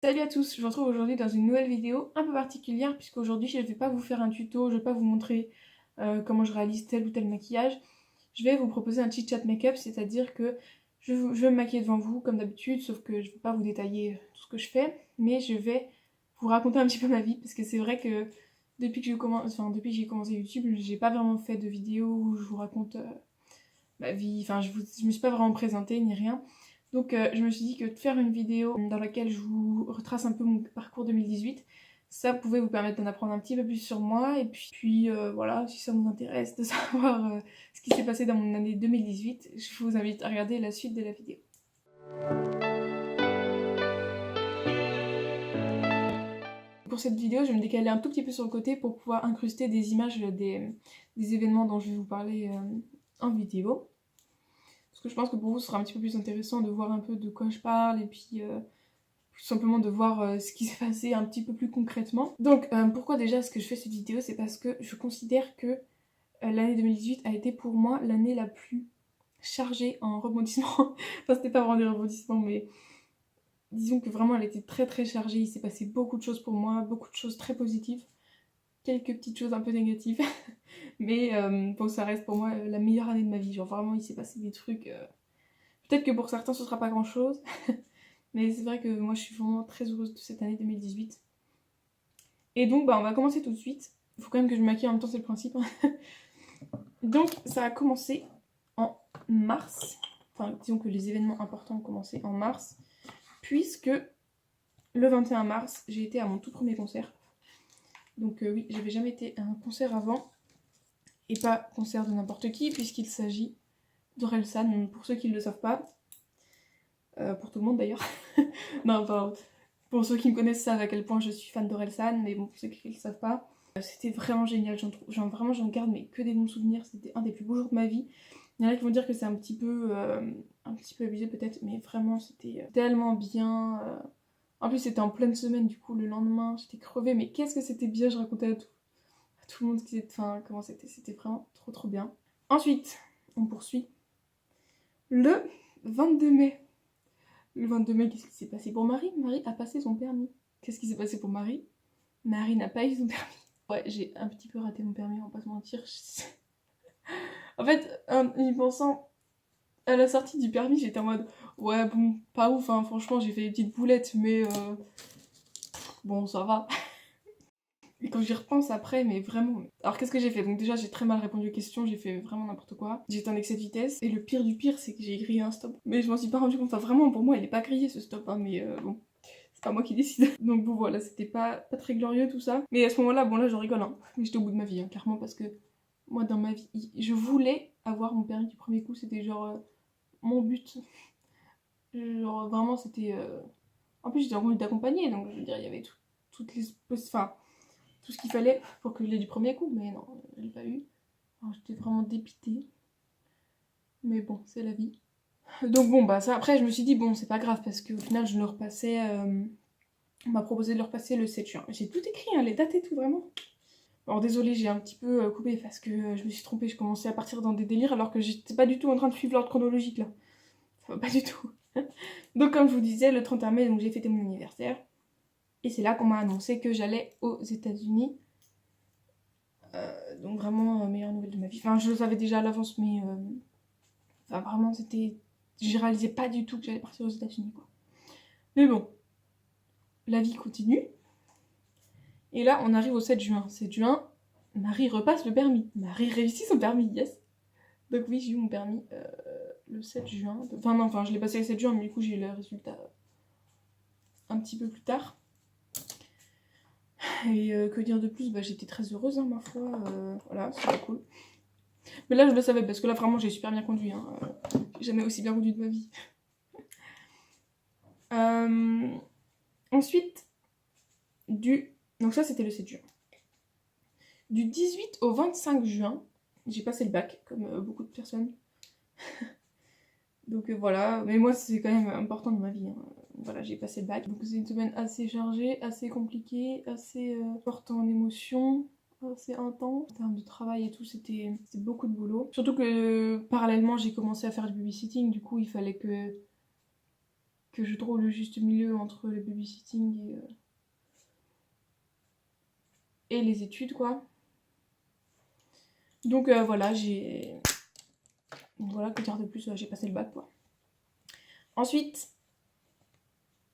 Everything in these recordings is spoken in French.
Salut à tous, je vous retrouve aujourd'hui dans une nouvelle vidéo un peu particulière puisqu'aujourd'hui je ne vais pas vous faire un tuto, je ne vais pas vous montrer comment je réalise tel ou tel maquillage. Je vais vous proposer un chit-chat make-up, c'est-à-dire que je vais me maquiller devant vous comme d'habitude, sauf que je ne vais pas vous détailler tout ce que je fais, mais je vais vous raconter un petit peu ma vie parce que c'est vrai que depuis que j'ai commencé YouTube, j'ai pas vraiment fait de vidéo où je vous raconte ma vie, je me suis pas vraiment présentée ni rien. Donc je me suis dit que de faire une vidéo dans laquelle je vous retrace un peu mon parcours 2018, ça pouvait vous permettre d'en apprendre un petit peu plus sur moi. Et puis voilà, si ça vous intéresse de savoir ce qui s'est passé dans mon année 2018, je vous invite à regarder la suite de la vidéo. Pour cette vidéo, je vais me décaler un tout petit peu sur le côté pour pouvoir incruster des images des événements dont je vais vous parler en vidéo. Parce que je pense que pour vous, ce sera un petit peu plus intéressant de voir un peu de quoi je parle et puis tout simplement de voir ce qui s'est passé un petit peu plus concrètement. Donc pourquoi déjà est-ce que je fais cette vidéo? C'est parce que je considère que l'année 2018 a été pour moi l'année la plus chargée en rebondissements. Enfin c'était pas vraiment des rebondissements mais disons que vraiment elle était très très chargée. Il s'est passé beaucoup de choses pour moi, beaucoup de choses très positives, quelques petites choses un peu négatives. Mais bon ça reste pour moi la meilleure année de ma vie. Genre vraiment il s'est passé des trucs... Peut-être que pour certains ce sera pas grand chose. Mais c'est vrai que moi je suis vraiment très heureuse de cette année 2018. Et donc bah on va commencer tout de suite. Il faut quand même que je me maquille en même temps, c'est le principe. Donc ça a commencé en mars. Enfin disons que les événements importants ont commencé en mars. Puisque le 21 mars, j'ai été à mon tout premier concert. Donc oui, j'avais jamais été à un concert avant. Et pas concert de n'importe qui, puisqu'il s'agit d'Orelsan, pour ceux qui ne le savent pas. Pour tout le monde d'ailleurs. Non, enfin, pour ceux qui me connaissent savent à quel point je suis fan d'Orelsan, mais bon, pour ceux qui ne le savent pas, c'était vraiment génial. Vraiment, j'en garde mais que des bons souvenirs. C'était un des plus beaux jours de ma vie. Il y en a qui vont dire que c'est un petit peu abusé peut-être, mais vraiment, c'était tellement bien. En plus, c'était en pleine semaine, du coup, le lendemain, j'étais crevée, mais qu'est-ce que c'était bien, je racontais à tout le monde comment c'était vraiment trop trop bien. Ensuite, on poursuit. Le 22 mai. Le 22 mai, qu'est-ce qui s'est passé pour Marie? Marie a passé son permis. Qu'est-ce qui s'est passé pour Marie? Marie n'a pas eu son permis. Ouais, j'ai un petit peu raté mon permis, on va pas se mentir. En fait, en y pensant, à la sortie du permis, j'étais en mode ouais, bon, pas ouf, hein. Franchement, j'ai fait des petites boulettes, mais bon, ça va. Et quand j'y repense après, mais vraiment. Alors qu'est-ce que j'ai fait? Donc déjà, j'ai très mal répondu aux questions, j'ai fait vraiment n'importe quoi. J'étais en excès de vitesse, et le pire du pire, c'est que j'ai grillé un stop. Mais je m'en suis pas rendu compte, enfin vraiment, pour moi, il est pas grillé ce stop, hein, mais bon. C'est pas moi qui décide. Donc bon voilà, c'était pas très glorieux tout ça. Mais à ce moment-là, bon là je rigole, hein. Mais j'étais au bout de ma vie, hein, clairement, parce que moi dans ma vie, je voulais avoir mon permis du premier coup, c'était genre mon but. Genre vraiment c'était... En plus j'étais en conduite d'accompagner, donc je veux dire, il y avait toutes les... Enfin, tout ce qu'il fallait pour que je l'ai du premier coup, mais non, je l'ai pas eu. Alors j'étais vraiment dépitée. Mais bon, c'est la vie. Donc bon, bah ça après je me suis dit, bon c'est pas grave, parce qu'au final je le repassais... On m'a proposé de le repasser le 7 juin. J'ai tout écrit, hein, les dates et tout, vraiment. Alors désolée, j'ai un petit peu coupé parce que je me suis trompée, je commençais à partir dans des délires alors que j'étais pas du tout en train de suivre l'ordre chronologique là. Ça va pas du tout. Donc comme je vous disais, le 31 mai, donc j'ai fêté mon anniversaire. Et c'est là qu'on m'a annoncé que j'allais aux États-Unis. Donc vraiment, meilleure nouvelle de ma vie. Enfin, je le savais déjà à l'avance, mais enfin, vraiment, c'était... Je réalisais pas du tout que j'allais partir aux États-Unis, quoi. Mais bon, la vie continue. Et là, on arrive au 7 juin. 7 juin, Marie repasse le permis. Marie réussit son permis, yes. Donc oui, j'ai eu mon permis le 7 juin. Enfin non, je l'ai passé le 7 juin, mais du coup j'ai eu le résultat un petit peu plus tard. Et que dire de plus? Bah j'étais très heureuse, hein, ma foi. Voilà, c'était cool. Mais là, je le savais, parce que là, vraiment, j'ai super bien conduit. Hein. J'ai jamais aussi bien conduit de ma vie. Ensuite, donc ça, c'était le 7 juin. Du 18 au 25 juin, j'ai passé le bac, comme beaucoup de personnes. Donc voilà, mais moi c'est quand même important dans ma vie. Hein. Voilà, j'ai passé le bac. Donc c'est une semaine assez chargée, assez compliquée, assez forte en émotions, assez intense. En termes de travail et tout, c'était beaucoup de boulot. Surtout que parallèlement j'ai commencé à faire du babysitting, du coup il fallait que que je trouve le juste milieu entre le babysitting et les études, quoi. Donc voilà, voilà, que dire de plus, j'ai passé le bac, quoi. Ensuite,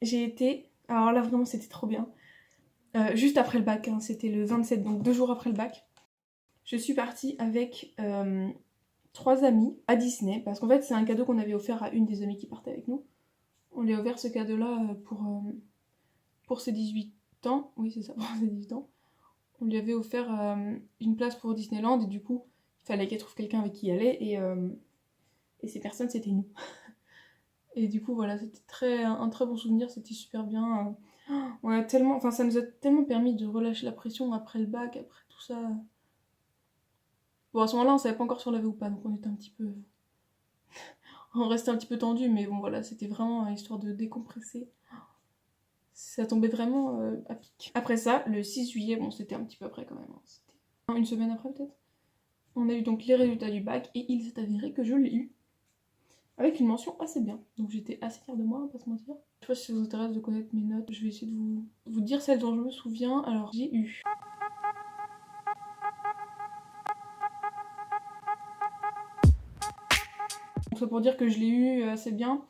j'ai été... Alors là, vraiment, c'était trop bien. Juste après le bac, hein, c'était le 27, donc 2 jours après le bac. Je suis partie avec 3 amis à Disney, parce qu'en fait, c'est un cadeau qu'on avait offert à une des amies qui partait avec nous. On lui a offert ce cadeau-là pour ses 18 ans. Oui, c'est ça, pour ses 18 ans. On lui avait offert une place pour Disneyland, et du coup, il fallait qu'elle trouve quelqu'un avec qui y aller, et ces personnes, c'était nous. Et du coup, voilà, c'était un très bon souvenir, c'était super bien. On a tellement, enfin, ça nous a tellement permis de relâcher la pression après le bac, après tout ça. Bon, à ce moment-là, on savait pas encore si on l'avait ou pas, donc on était un petit peu... On restait un petit peu tendu, mais bon, voilà, c'était vraiment histoire de décompresser. Ça tombait vraiment à pic. Après ça, le 6 juillet, bon, c'était un petit peu après quand même. Hein, c'était une semaine après, peut-être. On a eu donc les résultats du bac, et il s'est avéré que je l'ai eu. Avec une mention assez bien. Donc j'étais assez fière de moi, on va pas se mentir. Je sais pas si ça vous intéresse de connaître mes notes. Je vais essayer de vous dire celles dont je me souviens. Alors j'ai eu... Donc ça pour dire que je l'ai eu assez bien.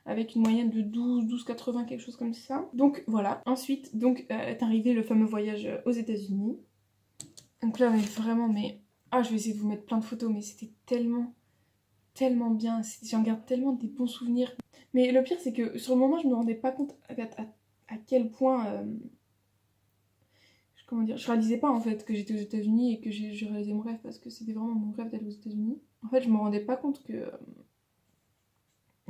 Avec une moyenne de 12,80, quelque chose comme ça. Donc voilà. Ensuite, donc est arrivé le fameux voyage aux États-Unis. Donc là, mais vraiment, mais... Ah, je vais essayer de vous mettre plein de photos, mais c'était tellement bien. J'en garde tellement des bons souvenirs. Mais le pire, c'est que sur le moment, je me rendais pas compte à quel point... comment dire, je réalisais pas en fait que j'étais aux États-Unis et que j'ai réalisé mon rêve, parce que c'était vraiment mon rêve d'aller aux États-Unis. En fait, je me rendais pas compte que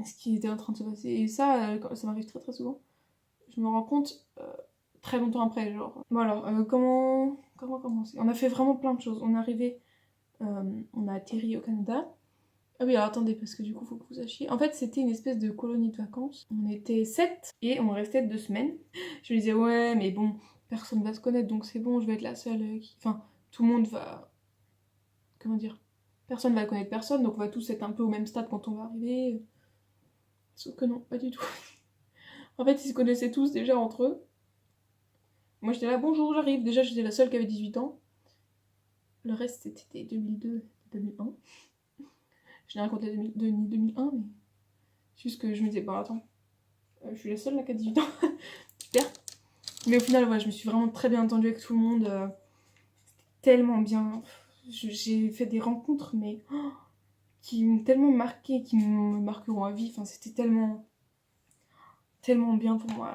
ce qui était en train de se passer. Et ça, ça m'arrive très très souvent. Je me rends compte très longtemps après, genre. Bon alors, comment commencer? On a fait vraiment plein de choses. On est arrivé, on a atterri au Canada. Ah oui, alors attendez, parce que du coup, faut que vous sachiez. En fait, c'était une espèce de colonie de vacances. On était 7 et on restait 2 semaines. Je me disais, ouais, mais bon, personne va se connaître, donc c'est bon, je vais être la seule qui... Enfin, tout le monde va... Comment dire? Personne va connaître personne, donc on va tous être un peu au même stade quand on va arriver. Sauf que non, pas du tout. En fait, ils se connaissaient tous déjà entre eux. Moi, j'étais là, bonjour, j'arrive. Déjà, j'étais la seule qui avait 18 ans. Le reste, c'était 2002, 2001. Je n'ai raconté 2002 ni 2001, mais... Juste que je me disais, bah attends, je suis la seule là qui a 18 ans. Super. Mais au final, ouais, je me suis vraiment très bien entendue avec tout le monde. Tellement bien. J'ai fait des rencontres, mais qui m'ont tellement marqué, qui me marqueront à vie. Enfin, c'était tellement bien pour moi.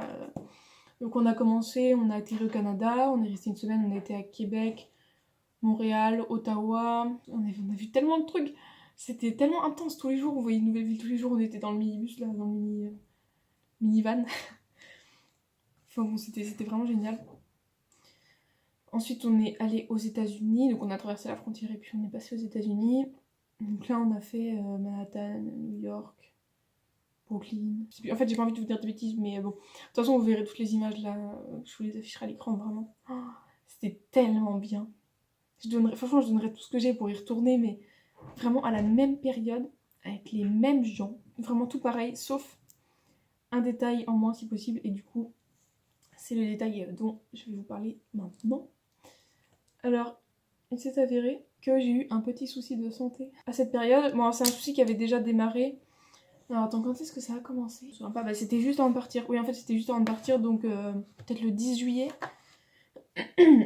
Donc on a commencé, on a atterri au Canada, on est resté une semaine, on a été à Québec, Montréal, Ottawa. On a vu tellement de trucs. C'était tellement intense tous les jours. On voyait une nouvelle ville tous les jours. On était dans le minibus, là, dans le minivan. Enfin bon, c'était vraiment génial. Ensuite, on est allé aux États-Unis, donc on a traversé la frontière et puis on est passé aux États-Unis. Donc là, on a fait Manhattan, New York, Brooklyn. En fait, j'ai pas envie de vous dire de bêtises, mais bon. De toute façon, vous verrez toutes les images là, je vous les afficherai à l'écran, vraiment. Oh, c'était tellement bien. Franchement, je donnerais tout ce que j'ai pour y retourner, mais vraiment à la même période, avec les mêmes gens. Vraiment tout pareil, sauf un détail en moins si possible, et du coup, c'est le détail dont je vais vous parler maintenant. Alors, il s'est avéré que j'ai eu un petit souci de santé à cette période. Bon, c'est un souci qui avait déjà démarré. Alors attends, quand est-ce que ça a commencé? Je ne sais pas, bah, c'était juste avant de partir. Oui, en fait, c'était juste avant de partir, donc peut-être le 10 juillet.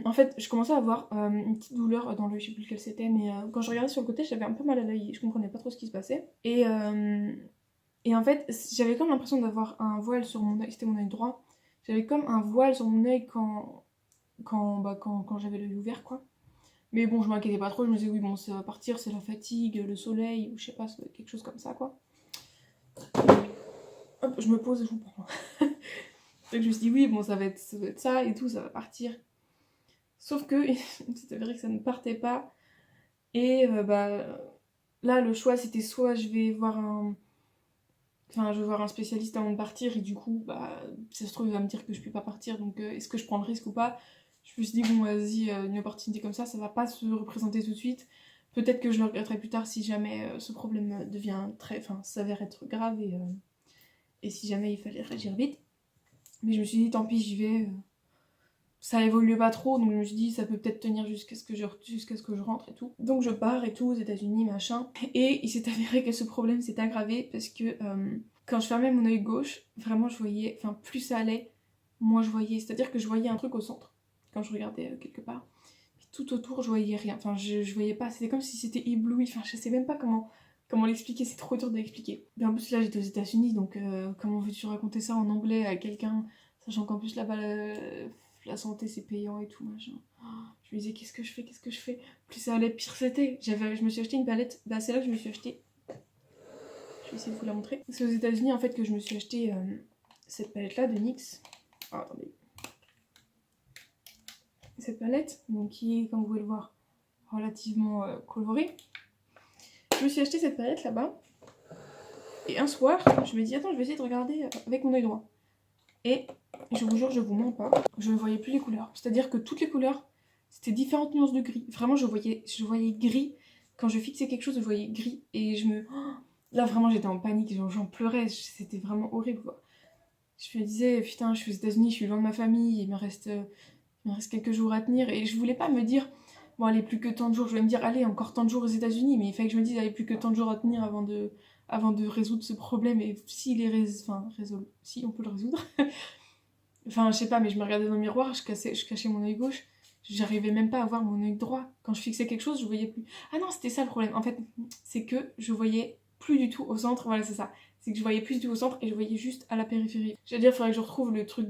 En fait, je commençais à avoir une petite douleur dans l'œil, je sais plus lequel c'était, mais quand je regardais sur le côté, j'avais un peu mal à l'œil, je comprenais pas trop ce qui se passait. Et en fait, j'avais comme l'impression d'avoir un voile sur mon œil, c'était mon œil droit. J'avais comme un voile sur mon œil quand j'avais l'œil ouvert, quoi. Mais bon, je m'inquiétais pas trop, je me disais oui, bon, ça va partir, c'est la fatigue, le soleil, ou je sais pas, quelque chose comme ça, quoi. Hop, je me pose et je vous prends. Donc je me suis dit oui, bon, ça va être ça et tout, ça va partir. Sauf que c'est vrai que ça ne partait pas. Et bah là, le choix, c'était soit je vais voir un spécialiste avant de partir, et du coup, bah, si ça se trouve, il va me dire que je peux pas partir, donc est-ce que je prends le risque ou pas? Je me suis dit, bon, vas-y, une opportunité comme ça va pas se représenter tout de suite. Peut-être que je le regretterai plus tard si jamais ce problème s'avère être grave, et si jamais il fallait réagir vite. Mais je me suis dit tant pis, j'y vais. Ça évolue pas trop, donc je me suis dit ça peut peut-être tenir jusqu'à ce que je rentre et tout. Donc je pars et tout aux États-Unis, machin. Et il s'est avéré que ce problème s'est aggravé parce que quand je fermais mon œil gauche, vraiment je voyais, enfin plus ça allait, moins je voyais. C'est-à-dire que je voyais un truc au centre quand je regardais quelque part. Et tout autour, je voyais rien. Enfin, je voyais pas. C'était comme si c'était ébloui. Enfin, je sais même pas comment l'expliquer. C'est trop dur d'expliquer. Et en plus là, j'étais aux États-Unis, donc comment veux-tu raconter ça en anglais à quelqu'un, sachant qu'en plus là-bas la santé c'est payant et tout machin. Je me disais qu'est-ce que je fais. Plus ça allait, pire c'était. Je me suis acheté une palette. Bah c'est là que je me suis acheté. Je vais essayer de vous la montrer. C'est aux États-Unis en fait que je me suis acheté cette palette là de NYX. Ah, attendez. Cette palette, donc qui est, comme vous pouvez le voir, relativement colorée. Je me suis acheté cette palette là-bas. Et un soir, je me dis attends, je vais essayer de regarder avec mon œil droit. Et je vous jure, je vous mens pas, je ne voyais plus les couleurs. C'est-à-dire que toutes les couleurs, c'était différentes nuances de gris. Vraiment, je voyais gris. Quand je fixais quelque chose, je voyais gris. Et là, vraiment, j'étais en panique, j'en pleurais. C'était vraiment horrible, quoi. Je me disais, putain, je suis aux États-Unis, je suis loin de ma famille, il me reste quelques jours à tenir. Et je voulais pas me dire, bon, allez, plus que tant de jours. Je voulais me dire, allez, encore tant de jours aux États-Unis. Mais il fallait que je me dise, allez, plus que tant de jours à tenir avant de résoudre ce problème. Et s'il est résolu, si on peut le résoudre. Enfin, je sais pas, mais je me regardais dans le miroir, je cachais mon œil gauche, j'arrivais même pas à voir mon œil droit. Quand je fixais quelque chose, je voyais plus. Ah non, c'était ça le problème. En fait, c'est que je voyais plus du tout au centre. Voilà, c'est ça. C'est que je voyais plus du tout au centre et je voyais juste à la périphérie. J'allais dire, il faudrait que je retrouve le truc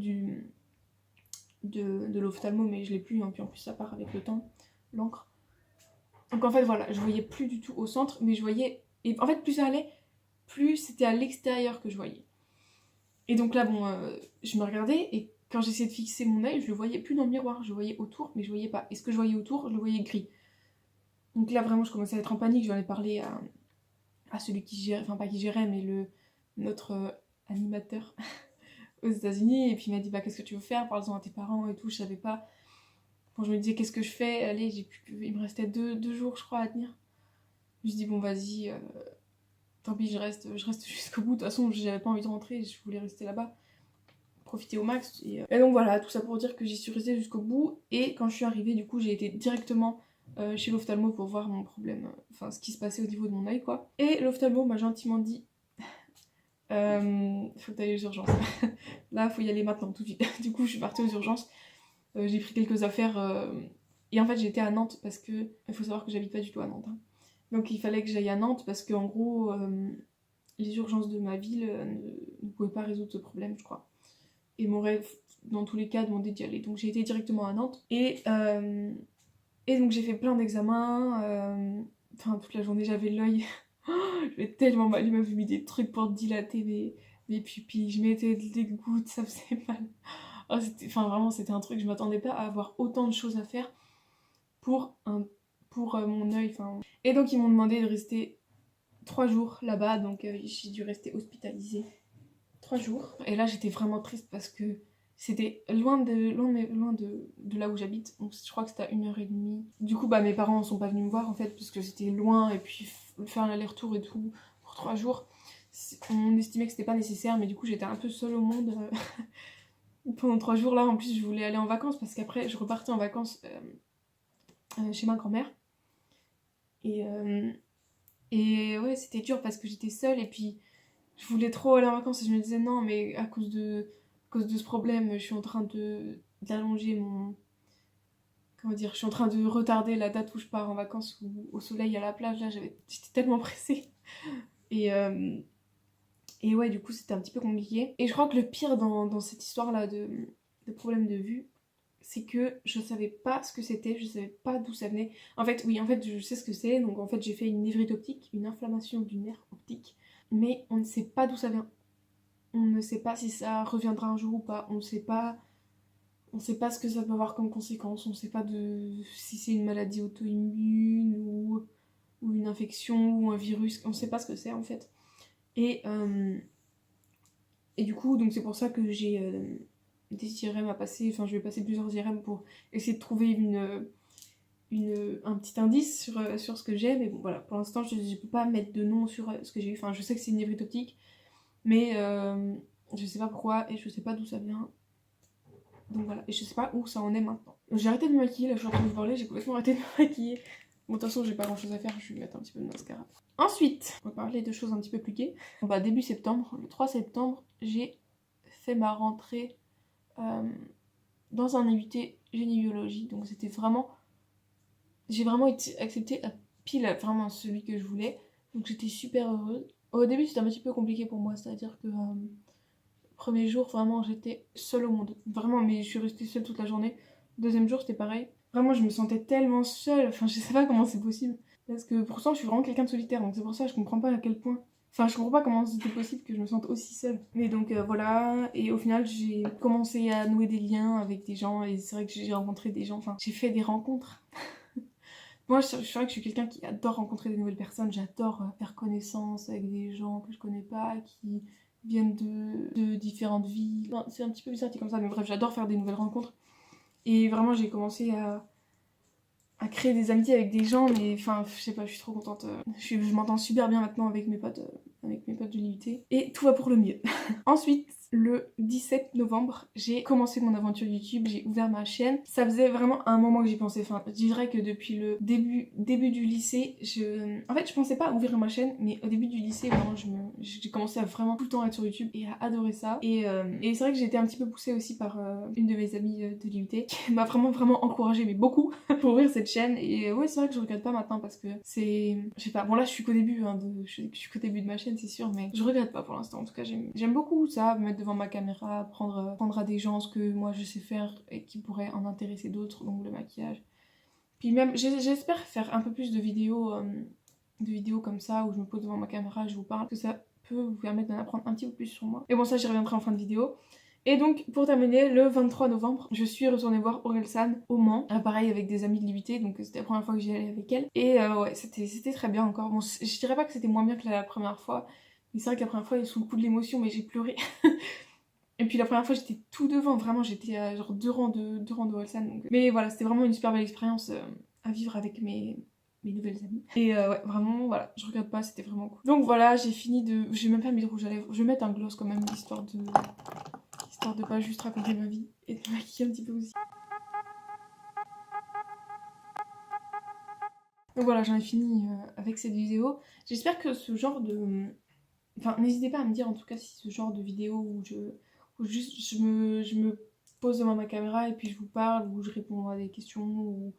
de l'ophtalmo, mais je l'ai plus. Hein, puis en plus, ça part avec le temps, l'encre. Donc en fait, voilà, je voyais plus du tout au centre, mais je voyais. Et en fait, plus ça allait, plus c'était à l'extérieur que je voyais. Et donc là, bon, je me regardais et quand j'essayais de fixer mon œil, je le voyais plus dans le miroir. Je voyais autour, mais je voyais pas. Et ce que je voyais autour, je le voyais gris. Donc là, vraiment, je commençais à être en panique. J'en ai parlé à celui qui gérait, enfin pas qui gérait, mais notre animateur aux États-Unis. Et puis il m'a dit, bah qu'est-ce que tu veux faire? Parle-en à tes parents et tout. Je savais pas. Bon, je me disais, qu'est-ce que je fais? Allez, il me restait deux jours, je crois, à tenir. Je me suis dit, bon, vas-y. Tant pis, je reste jusqu'au bout. De toute façon, j'avais pas envie de rentrer, je voulais rester là-bas, profiter au max. Et donc voilà, tout ça pour dire que j'y suis restée jusqu'au bout. Et quand je suis arrivée, du coup, j'ai été directement chez l'ophtalmo pour voir mon problème, enfin ce qui se passait au niveau de mon œil, quoi. Et l'ophtalmo m'a gentiment dit faut que t'ailles aux urgences. Là, faut y aller maintenant, tout de suite. Du coup, je suis partie aux urgences. J'ai pris quelques affaires. Et en fait, j'étais à Nantes parce que. Il faut savoir que j'habite pas du tout à Nantes. Hein. Donc il fallait que j'aille à Nantes parce qu'en gros, les urgences de ma ville ne pouvaient pas résoudre ce problème, je crois. Et m'aurait, dans tous les cas, demandé d'y aller. Donc j'ai été directement à Nantes. Et donc j'ai fait plein d'examens. Enfin, toute la journée, j'avais l'œil. J'avais tellement mal. Il m'avait mis des trucs pour dilater mes pupilles. Je mettais des gouttes, ça faisait mal. Oh, enfin, vraiment, c'était un truc. Je m'attendais pas à avoir autant de choses à faire pour mon œil. Enfin. Et donc, ils m'ont demandé de rester 3 jours là-bas. Donc, j'ai dû rester hospitalisée 3 jours. Et là, j'étais vraiment triste parce que c'était loin de là où j'habite. Donc, je crois que c'était à 1h30. Du coup, bah, mes parents sont pas venus me voir en fait, parce que c'était loin. Et puis, faire l'aller-retour et tout pour 3 jours, on estimait que c'était pas nécessaire. Mais du coup, j'étais un peu seule au monde pendant 3 jours là. En plus, je voulais aller en vacances parce qu'après, je repartais en vacances chez ma grand-mère. Et ouais, c'était dur parce que j'étais seule et puis je voulais trop aller en vacances et je me disais non, mais à cause de ce problème, je suis en train d'allonger mon. Comment dire? Je suis en train de retarder la date où je pars en vacances au soleil à la plage. Là, j'étais tellement pressée. Et ouais, du coup, c'était un petit peu compliqué. Et je crois que le pire dans cette histoire-là de problème de vue, c'est que je savais pas ce que c'était, je savais pas d'où ça venait. En fait, oui, je sais ce que c'est. Donc en fait, j'ai fait une névrite optique, une inflammation du nerf optique. Mais on ne sait pas d'où ça vient. On ne sait pas si ça reviendra un jour ou pas. On ne sait pas ce que ça peut avoir comme conséquence. On ne sait pas si c'est une maladie auto-immune ou une infection ou un virus. On ne sait pas ce que c'est en fait. Et du coup, donc c'est pour ça que j'ai des IRM à passer. Enfin, je vais passer plusieurs IRM pour essayer de trouver un petit indice sur ce que j'ai. Mais bon, voilà, pour l'instant, je ne peux pas mettre de nom sur ce que j'ai eu. Enfin, je sais que c'est une névrite optique. mais je sais pas pourquoi et je sais pas d'où ça vient. Donc voilà, et je sais pas où ça en est maintenant. J'ai arrêté de me maquiller, là je suis en train de vous parler, j'ai complètement arrêté de me maquiller. Bon, de toute façon, j'ai pas grand chose à faire, je vais mettre un petit peu de mascara. Ensuite, on va parler de choses un petit peu plus gaies. Bah, début septembre, le 3 septembre, j'ai fait ma rentrée dans un IUT génie biologie. Donc c'était vraiment... J'ai vraiment été acceptée à pile vraiment celui que je voulais. Donc j'étais super heureuse. Au début, c'était un petit peu compliqué pour moi, c'est-à-dire que... premier jour, vraiment, j'étais seule au monde. Vraiment, mais je suis restée seule toute la journée. Deuxième jour, c'était pareil. Vraiment, je me sentais tellement seule. Enfin, je sais pas comment c'est possible. Parce que pourtant, je suis vraiment quelqu'un de solitaire. Donc c'est pour ça que je comprends pas à quel point... Enfin, je comprends pas comment c'était possible que je me sente aussi seule. Mais donc voilà, et au final, j'ai commencé à nouer des liens avec des gens. Et c'est vrai que j'ai rencontré des gens. Enfin, j'ai fait des rencontres. Moi, je suis vrai que je suis quelqu'un qui adore rencontrer des nouvelles personnes. J'adore faire connaissance avec des gens que je connais pas, qui viennent de différentes villes. Enfin, c'est un petit peu bizarre dit comme ça, mais bref, j'adore faire des nouvelles rencontres. Et vraiment, j'ai commencé à créer des amitiés avec des gens, mais enfin, je sais pas, je suis trop contente. Je m'entends super bien maintenant avec mes potes de l'IUT. Et tout va pour le mieux. Ensuite, le 17 novembre, j'ai commencé mon aventure YouTube, j'ai ouvert ma chaîne. Ça faisait vraiment un moment que j'y pensais. Enfin, je dirais que depuis le début du lycée, en fait, je pensais pas à ouvrir ma chaîne, mais au début du lycée, vraiment, j'ai commencé à vraiment tout le temps être sur YouTube et à adorer ça. Et c'est vrai que j'ai été un petit peu poussée aussi par une de mes amies de l'IUT qui m'a vraiment encouragée, mais beaucoup, pour ouvrir cette chaîne. Et ouais, c'est vrai que je regrette pas maintenant parce que c'est... Je sais pas, bon là, je suis qu'au début, je suis qu'au début de ma chaîne, c'est sûr, mais je regrette pas pour l'instant. En tout cas, j'aime beaucoup ça, me mettre devant ma caméra, apprendre à des gens ce que moi je sais faire et qui pourrait en intéresser d'autres, donc le maquillage. Puis même, j'espère faire un peu plus de vidéos comme ça, où je me pose devant ma caméra, je vous parle, que ça peut vous permettre d'en apprendre un petit peu plus sur moi. Et bon, ça, j'y reviendrai en fin de vidéo. Et donc, pour terminer, le 23 novembre, je suis retournée voir Orelsan au Mans. Pareil, avec des amis de l'IUT, donc c'était la première fois que j'y allais avec elle. Et ouais, c'était très bien encore. Bon, je dirais pas que c'était moins bien que la première fois, mais c'est vrai que la première fois, sous le coup de l'émotion, mais j'ai pleuré. Et puis la première fois, j'étais tout devant, vraiment, j'étais à genre deux rangs d'Orelsan. Donc... Mais voilà, c'était vraiment une super belle expérience à vivre avec mes nouvelles amies. Et ouais, vraiment, voilà, je regrette pas, c'était vraiment cool. Donc voilà, j'ai fini de... J'ai même pas mis de rouge à lèvres, je vais mettre un gloss quand même, histoire de pas juste raconter ma vie et de me maquiller un petit peu aussi. Donc voilà, j'en ai fini avec cette vidéo. J'espère que ce genre de... Enfin, n'hésitez pas à me dire en tout cas si ce genre de vidéo où juste je me pose devant ma caméra et puis je vous parle, ou je réponds à des questions, ou...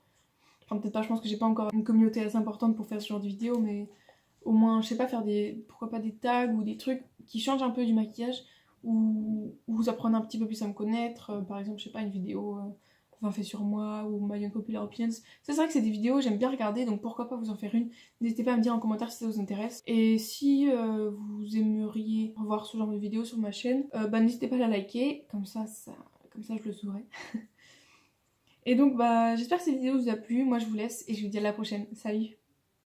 Enfin peut-être pas, je pense que j'ai pas encore une communauté assez importante pour faire ce genre de vidéo, mais au moins, je sais pas, faire pourquoi pas des tags ou des trucs qui changent un peu du maquillage, ou vous apprenez un petit peu plus à me connaître. Par exemple, je sais pas, une vidéo 20 faits sur moi ou My Unpopular Opinions. C'est vrai que c'est des vidéos, j'aime bien regarder, donc pourquoi pas vous en faire une. N'hésitez pas à me dire en commentaire si ça vous intéresse. Et si vous aimeriez revoir ce genre de vidéo sur ma chaîne, bah n'hésitez pas à la liker, comme ça je le saurai. Et donc bah j'espère que cette vidéo vous a plu, moi je vous laisse et je vous dis à la prochaine. Salut!